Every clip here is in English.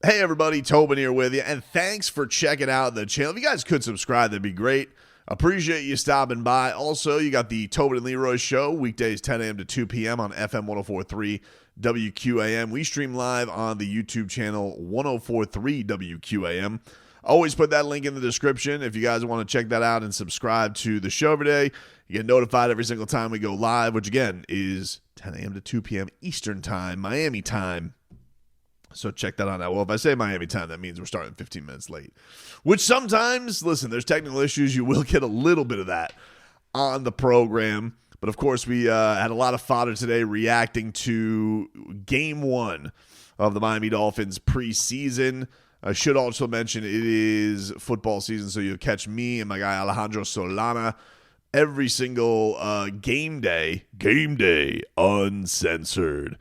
Hey everybody, Tobin here with you, and thanks for checking out the channel. If you guys could subscribe, that'd be great. Appreciate you stopping by. Also, you got the Tobin and Leroy show, weekdays 10 a.m. to 2 p.m. on FM 104.3 WQAM. We stream live on the YouTube channel 104.3 WQAM. Always put that link in the description if you guys want to check that out and subscribe to the show every day. You get notified every single time we go live, which again is 10 a.m. to 2 p.m. Eastern time, Miami time. So check that out now. Well, if I say Miami time, that means we're starting 15 minutes late. Which sometimes, listen, there's technical issues. You will get a little bit of that on the program. But, of course, we had a lot of fodder today reacting to Game 1 of the Miami Dolphins preseason. I should also mention it is football season, so you'll catch me and my guy Alejandro Solana every single game day, uncensored.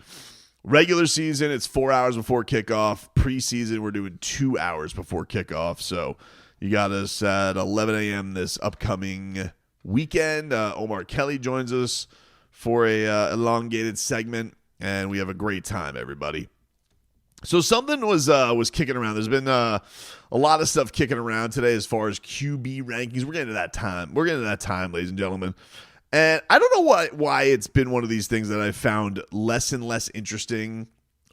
Regular season, it's 4 hours before kickoff. Preseason, we're doing 2 hours before kickoff. So you got us at 11 a.m. this upcoming weekend. Omar Kelly joins us for a elongated segment, and we have a great time, everybody. So something was kicking around. There's been a lot of stuff kicking around today as far as QB rankings. We're getting to that time. Ladies and gentlemen. And I don't know why it's been one of these things that I've found less and less interesting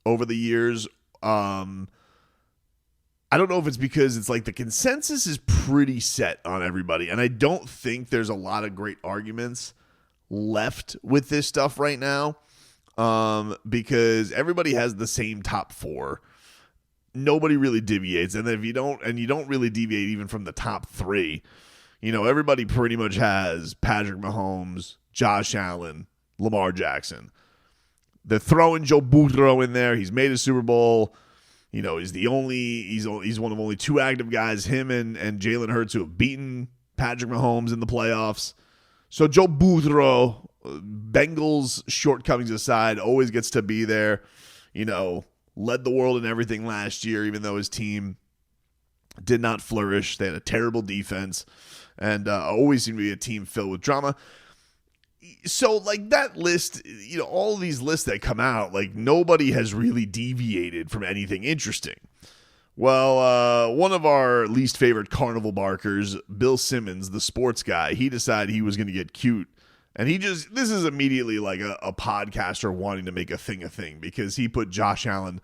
over the years. I don't know if it's because it's like the consensus is pretty set on everybody. And I don't think there's a lot of great arguments left with this stuff right now because everybody has the same top four. Nobody really deviates. And if you don't really deviate even from the top three, you know, everybody pretty much has Patrick Mahomes, Josh Allen, Lamar Jackson. They're throwing Joe Burrow in there. He's made a Super Bowl. You know, he's one of only two active guys, him and Jalen Hurts, who have beaten Patrick Mahomes in the playoffs. So Joe Burrow, Bengals shortcomings aside, always gets to be there. You know, led the world in everything last year, even though his team did not flourish. They had a terrible defense. And always seem to be a team filled with drama. So, like, that list, you know, all of these lists that come out, like, nobody has really deviated from anything interesting. Well, one of our least favorite carnival barkers, Bill Simmons, the sports guy, he decided he was going to get cute. And this is immediately like a podcaster wanting to make a thing because he put Josh Allen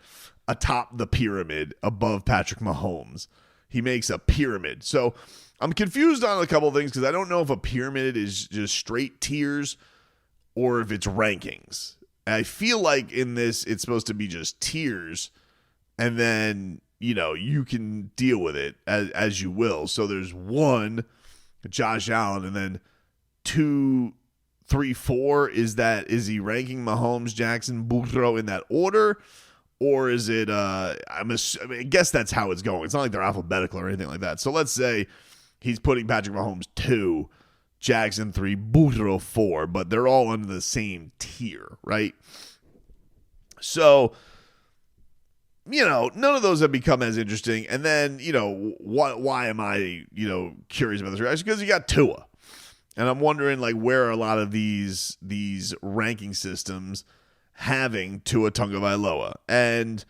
atop the pyramid above Patrick Mahomes. He makes a pyramid. So I'm confused on a couple of things because I don't know if a pyramid is just straight tiers or if it's rankings. I feel like in this, it's supposed to be just tiers, and then, you know, you can deal with it as you will. So there's 1, Josh Allen, and then 2, 3, 4. Is he ranking Mahomes, Jackson, Burrow in that order? Or is it, I guess that's how it's going. It's not like they're alphabetical or anything like that. So let's say he's putting Patrick Mahomes 2, Jackson 3, Burrow 4, but they're all under the same tier, right? So, you know, none of those have become as interesting. And then, you know, why am I, you know, curious about this reaction? Because you got Tua. And I'm wondering, like, where are a lot of these ranking systems having Tua Tagovailoa. And,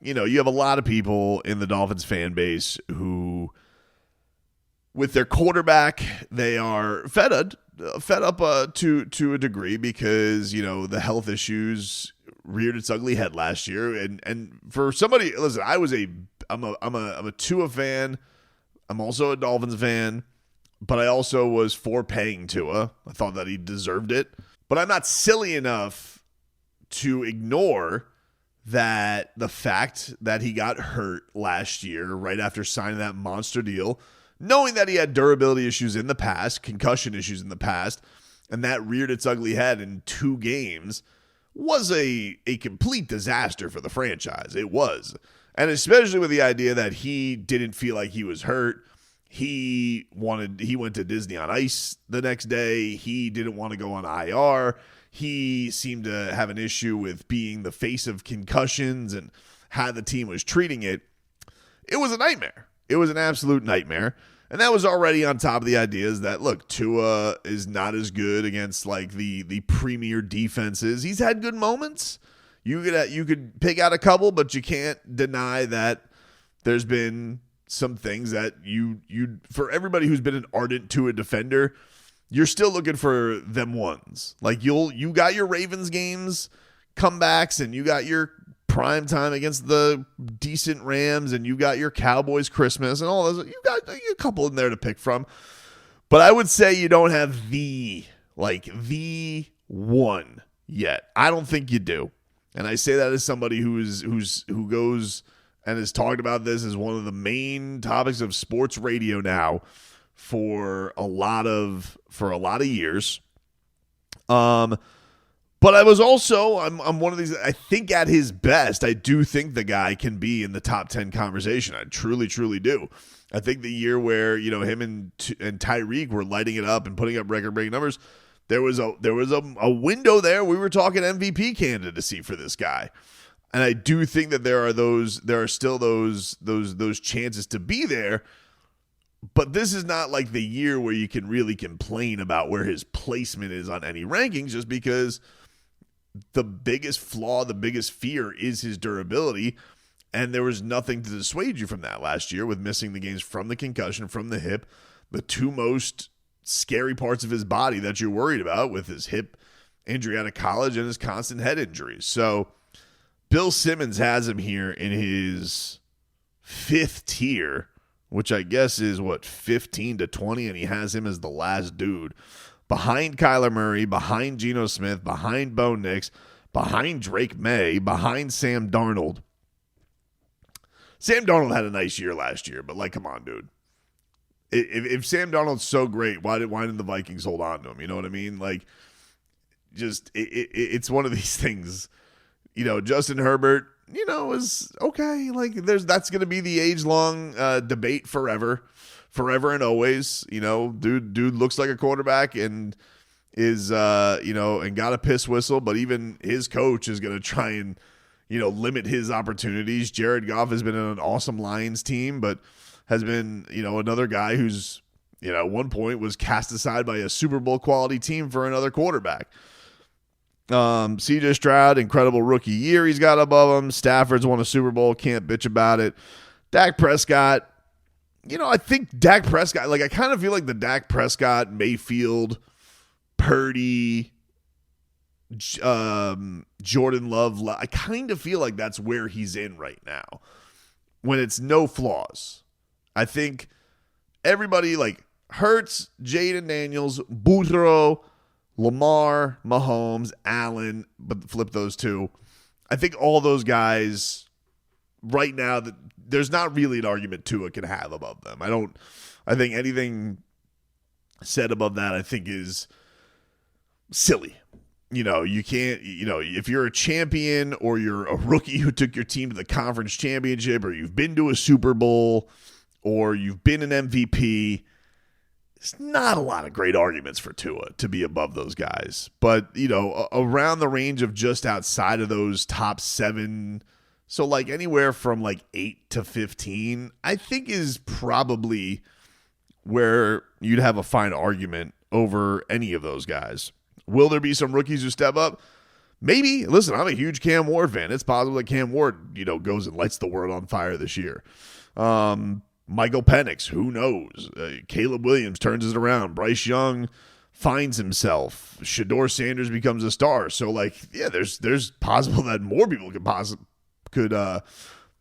you know, you have a lot of people in the Dolphins fan base who, with their quarterback, they are fed up to a degree because, you know, the health issues reared its ugly head last year. And for somebody, listen, I'm a Tua fan. I'm also a Dolphins fan, but I also was for paying Tua. I thought that he deserved it. But I'm not silly enough to ignore that the fact that he got hurt last year right after signing that monster deal, knowing that he had durability issues in the past, concussion issues in the past, and that reared its ugly head in 2 games, was a complete disaster for the franchise. It was. And especially with the idea that he didn't feel like he was hurt. He went to Disney on Ice the next day. He didn't want to go on IR. He seemed to have an issue with being the face of concussions and how the team was treating it. It was a nightmare. It was an absolute nightmare. And that was already on top of the ideas that, look, Tua is not as good against like the premier defenses. He's had good moments. You could pick out a couple, but you can't deny that there's been some things that you for everybody who's been an ardent Tua defender, you're still looking for them ones. Like you got your Ravens games, comebacks, and you got your prime time against the decent Rams, and you got your Cowboys Christmas and all those. You got a couple in there to pick from. But I would say you don't have the one yet. I don't think you do. And I say that as somebody who goes and has talked about this as one of the main topics of sports radio now for a lot of years. But I was also I'm one of these. I think at his best, I do think the guy can be in the top 10 conversation. I truly do. I think the year where him and Tyreek were lighting it up and putting up record-breaking numbers, there was a window there. We were talking MVP candidacy for this guy. And I do think that there are still those chances to be there, but this is not like the year where you can really complain about where his placement is on any rankings, just because the biggest flaw, the biggest fear is his durability, and there was nothing to dissuade you from that last year with missing the games from the concussion, from the hip, the two most scary parts of his body that you're worried about, with his hip injury out of college and his constant head injuries. So Bill Simmons has him here in his 5th tier, which I guess is 15 to 20, and he has him as the last dude. Behind Kyler Murray, behind Geno Smith, behind Bo Nix, behind Drake May, behind Sam Darnold. Sam Darnold had a nice year last year, but come on, dude. If Sam Darnold's so great, why didn't the Vikings hold on to him? You know what I mean? It's one of these things. Justin Herbert, is okay. That's going to be the age-long debate forever and always. Dude looks like a quarterback and is, and got a piss whistle, but even his coach is going to try and, limit his opportunities. Jared Goff has been in an awesome Lions team, but has been, another guy who's, at one point was cast aside by a Super Bowl quality team for another quarterback. CJ Stroud, incredible rookie year he's got above him. Stafford's won a Super Bowl, can't bitch about it. Dak Prescott, I think Dak Prescott, I kind of feel like the Dak Prescott, Mayfield, Purdy, Jordan Love, I kind of feel like that's where he's in right now when it's no flaws. I think everybody Hurts, Jaden Daniels, Boudreaux, Lamar, Mahomes, Allen, but flip those two. I think all those guys right now, there's not really an argument Tua can have above them. I think anything said above that, I think, is silly. You can't, if you're a champion or you're a rookie who took your team to the conference championship, or you've been to a Super Bowl, or you've been an MVP, there's not a lot of great arguments for Tua to be above those guys. But, around the range of just outside of those top 7, so anywhere from 8 to 15, I think is probably where you'd have a fine argument over any of those guys. Will there be some rookies who step up? Maybe. Listen, I'm a huge Cam Ward fan. It's possible that Cam Ward, goes and lights the world on fire this year. Michael Penix, who knows? Caleb Williams turns it around. Bryce Young finds himself. Shador Sanders becomes a star. So, there's possible that more people could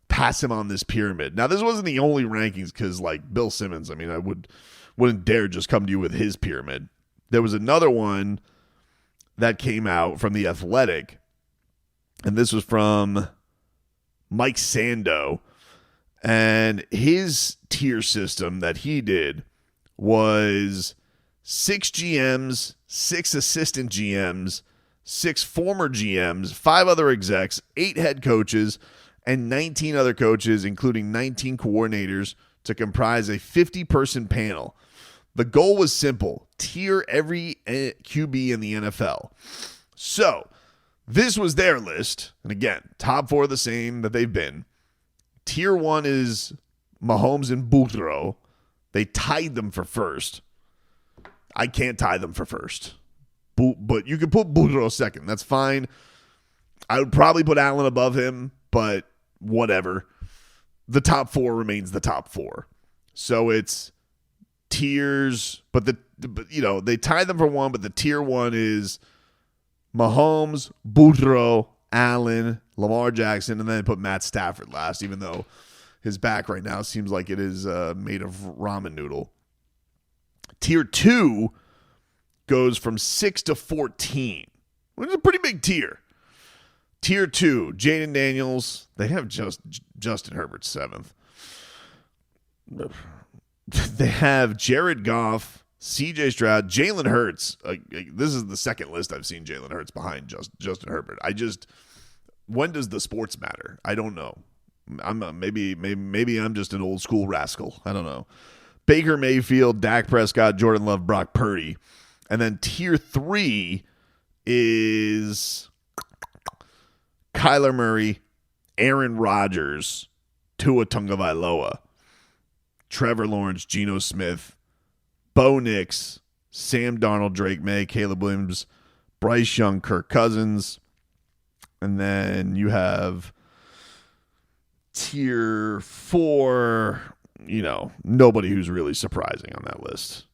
pass him on this pyramid. Now, this wasn't the only rankings because, Bill Simmons, I wouldn't dare just come to you with his pyramid. There was another one that came out from The Athletic, and this was from Mike Sando. And his tier system that he did was 6 GMs, 6 assistant GMs, 6 former GMs, 5 other execs, 8 head coaches, and 19 other coaches, including 19 coordinators, to comprise a 50-person panel. The goal was simple: tier every QB in the NFL. So this was their list. And again, top 4 the same that they've been. Tier 1 is Mahomes and Boudreaux. They tied them for first. I can't tie them for first. But you can put Boudreaux second. That's fine. I would probably put Allen above him, but whatever. the top four remains the top four. So it's tiers, but they tie them for one, but the tier one is Mahomes, Boudreaux, Allen, Lamar Jackson, and then they put Matt Stafford last, even though his back right now seems like it is made of ramen noodle. Tier 2 goes from 6 to 14, which is a pretty big tier. Tier 2, Jaden Daniels. They have Justin Herbert 7th. They have Jared Goff, CJ Stroud, Jalen Hurts. This is the second list I've seen Jalen Hurts behind Justin Herbert. When does the sports matter? I don't know. Maybe I'm just an old school rascal. I don't know. Baker Mayfield, Dak Prescott, Jordan Love, Brock Purdy. And then tier 3 is Kyler Murray, Aaron Rodgers, Tua Tagovailoa, Trevor Lawrence, Geno Smith, Bo Nix, Sam Darnold, Drake May, Caleb Williams, Bryce Young, Kirk Cousins. And then you have tier 4, nobody who's really surprising on that list.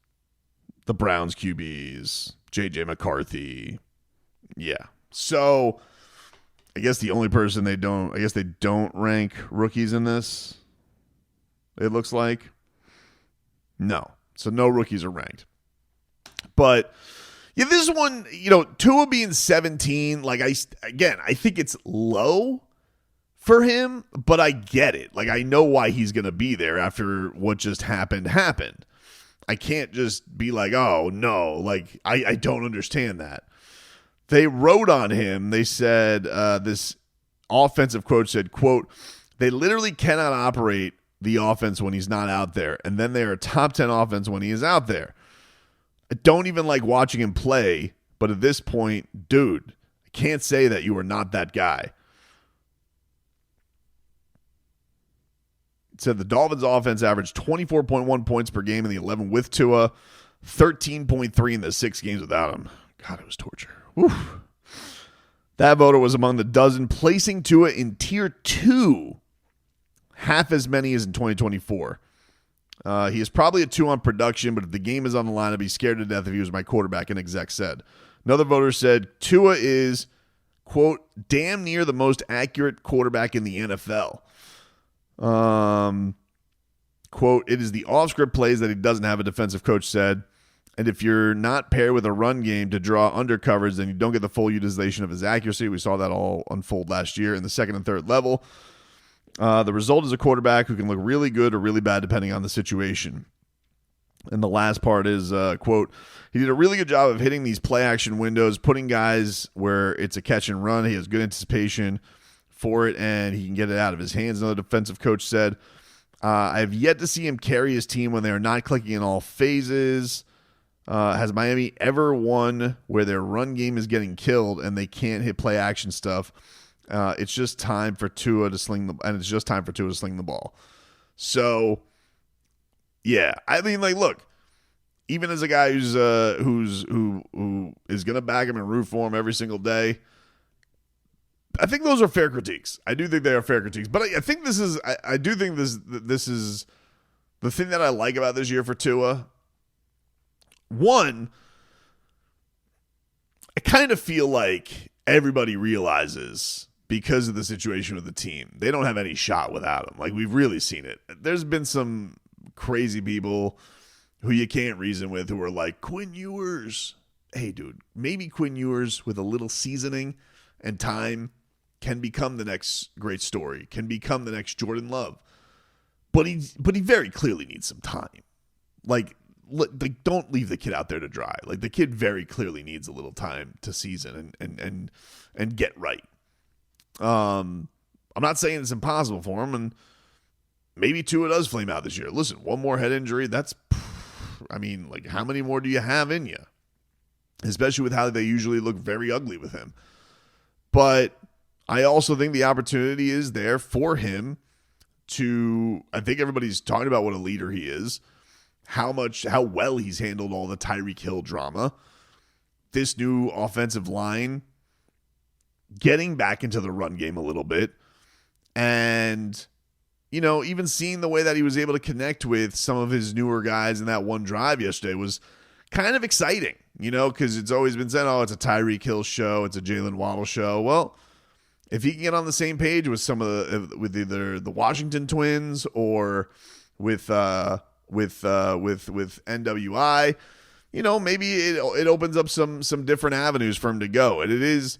The Browns QBs, J.J. McCarthy. Yeah. So I guess the only person they don't rank rookies in this, it looks like. No. So no rookies are ranked. But yeah, this one, Tua being 17, I think it's low for him, but I get it. I know why he's going to be there after what just happened. I can't just be like, oh, no. I don't understand that. They wrote on him. They said, this offensive coach said, quote, they literally cannot operate the offense when he's not out there. And then they are a top 10 offense when he is out there. I don't even like watching him play, but at this point, dude, I can't say that you are not that guy. It said the Dolphins offense averaged 24.1 points per game in the 11 with Tua, 13.3 in the 6 games without him. God, it was torture. Whew. That voter was among the dozen, placing Tua in tier 2, half as many as in 2024. He is probably a 2 on production, but if the game is on the line, I'd be scared to death if he was my quarterback, an exec said. Another voter said, Tua is, quote, damn near the most accurate quarterback in the NFL. Quote, it is the off-script plays that he doesn't have, a defensive coach said. And if you're not paired with a run game to draw under coverage, then you don't get the full utilization of his accuracy. We saw that all unfold last year in the second and third level. The result is a quarterback who can look really good or really bad depending on the situation. And the last part is, quote, he did a really good job of hitting these play-action windows, putting guys where it's a catch and run. He has good anticipation for it, and he can get it out of his hands, another defensive coach said. I have yet to see him carry his team when they are not clicking in all phases. Has Miami ever won where their run game is getting killed and they can't hit play-action stuff? It's just time for Tua to sling the ball. So, yeah, I mean, look, even as a guy who is gonna back him and root for him every single day, I think those are fair critiques. I do think they are fair critiques, but I think this is the thing that I like about this year for Tua. One, I kind of feel like everybody realizes, because of the situation with the team, they don't have any shot without him. We've really seen it. There's been some crazy people who you can't reason with who are like, Quinn Ewers. Hey, dude, maybe Quinn Ewers with a little seasoning and time can become the next great story, can become the next Jordan Love. But he very clearly needs some time. Don't leave the kid out there to dry. The kid very clearly needs a little time to season and get right. I'm not saying it's impossible for him, and maybe Tua does flame out this year. Listen, one more head injury, how many more do you have in you? Especially with how they usually look very ugly with him. But I also think the opportunity is there for him to, I think everybody's talking about what a leader he is, how well he's handled all the Tyreek Hill drama, this new offensive line, getting back into the run game a little bit, and even seeing the way that he was able to connect with some of his newer guys in that one drive yesterday was kind of exciting, because it's always been said, oh, it's a Tyreek Hill show, it's a Jalen Waddle show. Well, if he can get on the same page with with either the Washington Twins or with NWI, maybe it opens up some different avenues for him to go. And it is,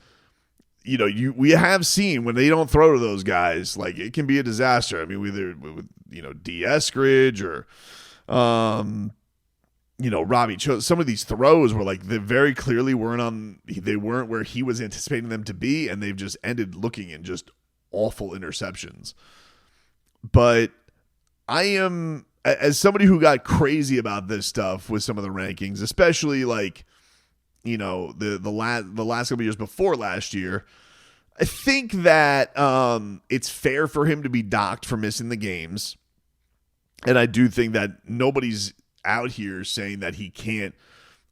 we have seen when they don't throw to those guys, like it can be a disaster. I mean, either with D. Eskridge or Robbie Cho, some of these throws were like they very clearly they weren't where he was anticipating them to be, and they've just ended looking in just awful interceptions. But I am, as somebody who got crazy about this stuff with some of the rankings, especially like, the last couple of years before last year, I think that it's fair for him to be docked for missing the games. And I do think that nobody's out here saying that he can't.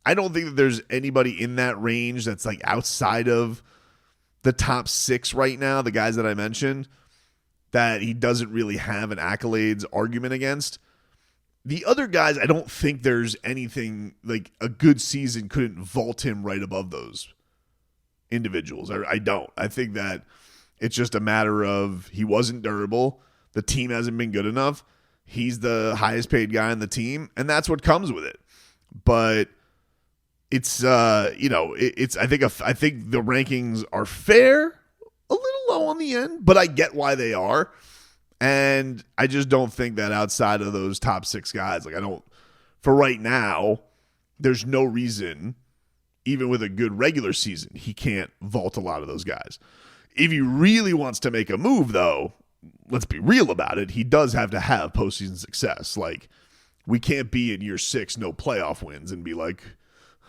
I don't think that there's anybody in that range that's like outside of the top 6 right now, the guys that I mentioned, that he doesn't really have an accolades argument against. The other guys, I don't think there's anything like a good season couldn't vault him right above those individuals. I don't. I think that it's just a matter of he wasn't durable. The team hasn't been good enough. He's the highest paid guy on the team, and that's what comes with it. But it's it's I think the rankings are fair, a little low on the end, but I get why they are. And I just don't think that outside of those top 6 guys, for right now, there's no reason, even with a good regular season, he can't vault a lot of those guys. If he really wants to make a move, though, let's be real about it, he does have to have postseason success. Like, we can't be in year 6, no playoff wins, and be like,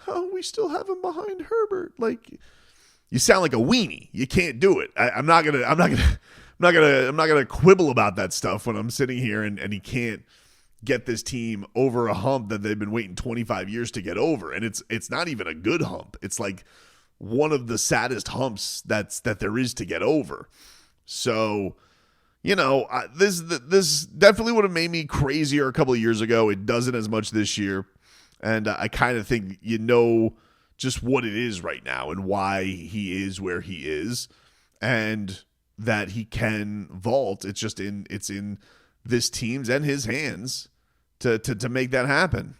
oh, we still have him behind Herbert. Like, you sound like a weenie. You can't do it. I'm not gonna quibble about that stuff when I'm sitting here and he can't get this team over a hump that they've been waiting 25 years to get over. And it's not even a good hump. It's like one of the saddest humps that there is to get over. So, this definitely would have made me crazier a couple of years ago. It doesn't as much this year. And I kind of think just what it is right now and why he is where he is. And that he can vault. It's in this team's and his hands to make that happen.